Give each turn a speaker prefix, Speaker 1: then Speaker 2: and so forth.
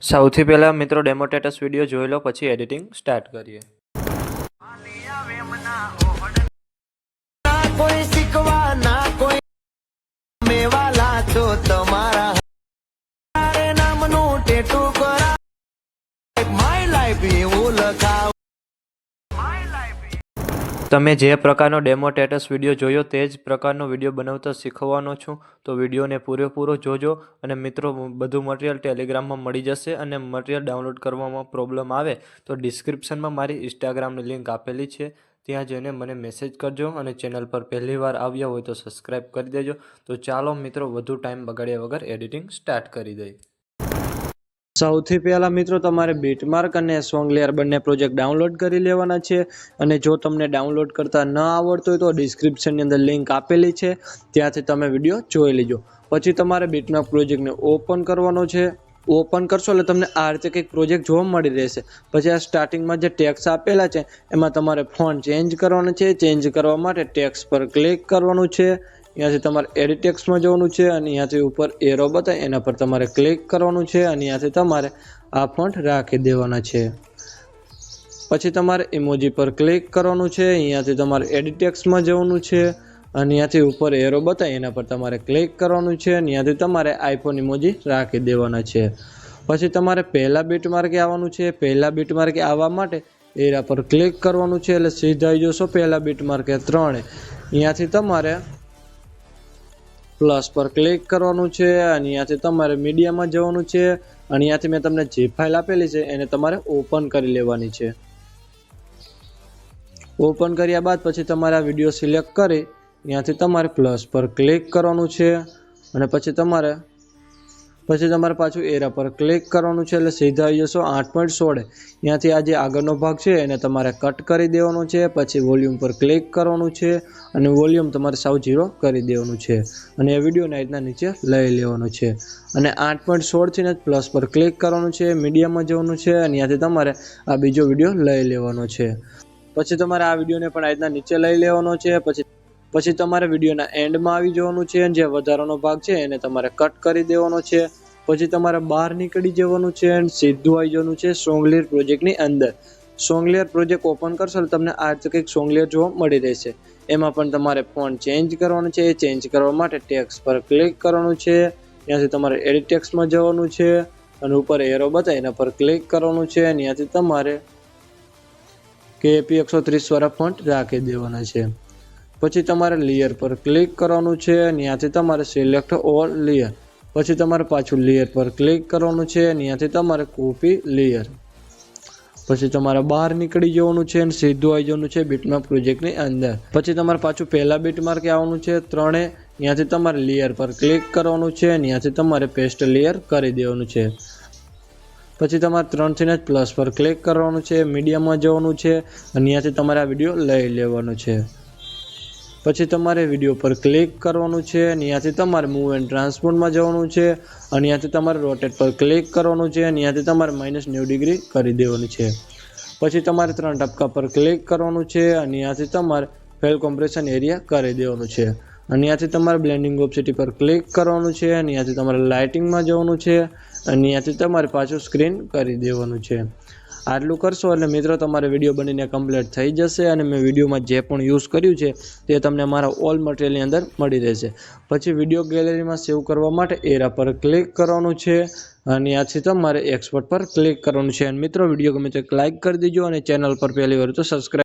Speaker 1: સૌથી પહેલાં મિત્રો ડેમો સ્ટેટસ વિડીયો જોઈ લો, પછી એડિટિંગ સ્ટાર્ટ કરીએ.
Speaker 2: કોઈ શીખવા ના કોઈ મેવાલા છો તમારા નામનું ટેટુ કરા માય લાઈફ એવું લખાવ.
Speaker 1: તમે જે પ્રકારનો ડેમો સ્ટેટસ વિડીયો જોયો તે જ પ્રકારનો વિડીયો બનાવતા શીખવાનો છું, તો વિડીયોને પૂરેપૂરો જોજો. અને મિત્રો, બધું મટીરિયલ ટેલિગ્રામમાં મળી જશે. અને મટીરિયલ ડાઉનલોડ કરવામાં પ્રોબ્લેમ આવે તો ડિસ્ક્રિપ્શનમાં મારી ઇન્સ્ટાગ્રામની લિંક આપેલી છે, ત્યાં જઈને મને મેસેજ કરજો. અને ચેનલ પર પહેલી વાર આવ્યા હોય તો સબસ્ક્રાઈબ કરી દેજો. તો ચાલો મિત્રો, વધુ ટાઈમ બગાડ્યા વગર એડિટિંગ સ્ટાર્ટ કરી દઈએ. સૌથી પહેલાં મિત્રો, તમારે બીટમાર્ક અને સોંગ લેયર બંને પ્રોજેક્ટ ડાઉનલોડ કરી લેવાના છે. અને જો તમને ડાઉનલોડ કરતા ન આવડતું હોય તો ડિસ્ક્રિપ્શનની અંદર લિંક આપેલી છે, ત્યાંથી તમે વિડીયો જોઈ લેજો. પછી તમારે બીટમાર્ક પ્રોજેક્ટને ઓપન કરવાનો છે. ઓપન કરશો એટલે તમને આ રીતે કંઈક પ્રોજેક્ટ જોવા મળી રહેશે. પછી આ સ્ટાર્ટિંગમાં જે ટેક્સ આપેલા છે એમાં તમારે ફોન્ટ ચેન્જ કરવાનો છે. ચેન્જ કરવા માટે ટેક્સ પર ક્લિક કરવાનું છે. અહીંયાથી તમારે એડિટ ટેક્સમાં જવાનું છે અને અહીંયાથી ઉપર એરો બતાવે એના પર તમારે ક્લિક કરવાનું છે અને અહીંયાથી તમારે આ ફોન્ટ રાખી દેવાના છે. પછી તમારે ઇમોજી પર ક્લિક કરવાનું છે. અહીંયાથી તમારે એડિટ ટેક્સમાં જવાનું છે અને અહીંયાથી ઉપર એરો બતાવે એના પર તમારે ક્લિક કરવાનું છે અને અહીંયાથી તમારે આઈફોન ઇમોજી રાખી દેવાના છે. પછી તમારે પહેલા બીટમાર્કે આવવાનું છે. પહેલા બીટમાર્કે આવવા માટે એરા પર ક્લિક કરવાનું છે એટલે સીધા આવી જશો પહેલા બીટમાર્કે 3. અહીંયાથી તમારે પ્લસ પર ક્લિક કરવાનું છે અને અહીંયાથી તમારે મીડિયામાં જવાનું છે અને અહીંયાથી મેં તમને જે ફાઇલ આપેલી છે એને તમારે ઓપન કરી લેવાની છે. ઓપન કર્યા બાદ પછી તમારે આ વિડીયો સિલેક્ટ કરી અહીંયાથી તમારે પ્લસ પર ક્લિક કરવાનું છે અને પછી તમારે પાછું એરા પર ક્લિક કરવાનું છે એટલે સીધા આવી જશો 8.16. અહીંયાથી આ જે આગળનો ભાગ છે એને તમારે કટ કરી દેવાનો છે. પછી વોલ્યુમ પર ક્લિક કરવાનું છે અને વોલ્યુમ તમારે સાવ 0 કરી દેવાનું છે અને એ વિડીયોને રીતના નીચે લઈ લેવાનો છે. અને 8.16 થી જ પ્લસ પર ક્લિક કરવાનું છે, મીડિયામાં જવાનું છે અને અહીંયાથી તમારે આ બીજો વિડીયો લઈ લેવાનો છે. પછી તમારે આ વિડીયોને પણ આ રીતના નીચે લઈ લેવાનો છે. પછી તમારે વિડીયોના એન્ડમાં આવી જવાનું છે. જે વધારાનો ભાગ છે એને તમારે કટ કરી દેવાનો છે. પછી તમારે બહાર નીકળી જવાનું છે અને સીધું આવી જવાનું છે સોંગ લેયર પ્રોજેક્ટની અંદર. સોંગ લેયર પ્રોજેક્ટ ઓપન કરશો એટલે તમને આ રીતે કંઈક સોંગ લેયર જોવા મળી રહેશે. એમાં પણ તમારે ફોન્ટ ચેન્જ કરવાનું છે. ચેન્જ કરવા માટે ટેક્સ પર ક્લિક કરવાનું છે. ત્યાંથી તમારે એડિટ ટેક્સમાં જવાનું છે અને ઉપર એરો બતાવે એના પર ક્લિક કરવાનું છે. ત્યાંથી તમારે KP 130 વાળા ફોન્ટ રાખી દેવાના છે. પછી તમારે લેયર પર ક્લિક કરવાનું છે. ત્યાંથી તમારે સિલેક્ટ ઓલ લેયર. પછી તમારે પાછું લેયર પર ક્લિક કરવાનું છે. ત્યાંથી તમારે કોપી લેયર. પછી તમારે બહાર નીકળી જવાનું છે અને સીધું આવી જવાનું છે બીટમાર્ક પ્રોજેક્ટની અંદર. પછી તમારે પાછું પહેલા બીટમાર્કે આવવાનું છે 3. ત્યાંથી તમારે લેયર પર ક્લિક કરવાનું છે. ત્યાંથી તમારે પેસ્ટ લેયર કરી દેવાનું છે. પછી તમારે 3 થી જ પ્લસ પર ક્લિક કરવાનું છે, મીડિયામાં જવાનું છે અને ત્યાંથી તમારે આ વિડીયો લઈ લેવાનો છે. પછી તમારે વિડીયો પર ક્લિક કરવાનું છે. ત્યાંથી તમારે મૂવ એન્ડ ટ્રાન્સપોર્ટમાં જવાનું છે અને ત્યાંથી તમારે રોટેટ પર ક્લિક કરવાનું છે અને ત્યાંથી તમારે -90 ડિગ્રી કરી દેવાનું છે. પછી તમારે 3 ટપકા પર ક્લિક કરવાનું છે અને ત્યાંથી તમારે ફેલ કોમ્પ્રેશન એરિયા કરી દેવાનું છે અને ત્યાંથી તમારે બ્લેન્ડિંગ ઓપ્સિટી પર ક્લિક કરવાનું છે અને ત્યાંથી તમારે લાઇટિંગમાં જવાનું છે અને ત્યાંથી તમારે પાછું સ્ક્રીન કરી દેવાનું છે. આટલું કરશો એટલે મિત્રો તમારે વિડીયો બનીને કમ્પ્લીટ થઈ જશે અને મેં વિડીયોમાં જે પણ યુઝ કર્યું છે તે તમને મારા ઓલ મટીરિયલની અંદર મળી રહેશે. પછી વિડીયો ગેલેરીમાં સેવ કરવા માટે એરા પર ક્લિક કરવાનું છે અને ત્યાંથી તમારે એક્સપોર્ટ પર ક્લિક કરવાનું છે. અને મિત્રો, વિડીયો ગમે તો લાઇક કરી દેજો અને ચેનલ પર પહેલી વાર તો સબસ્ક્રાઈબ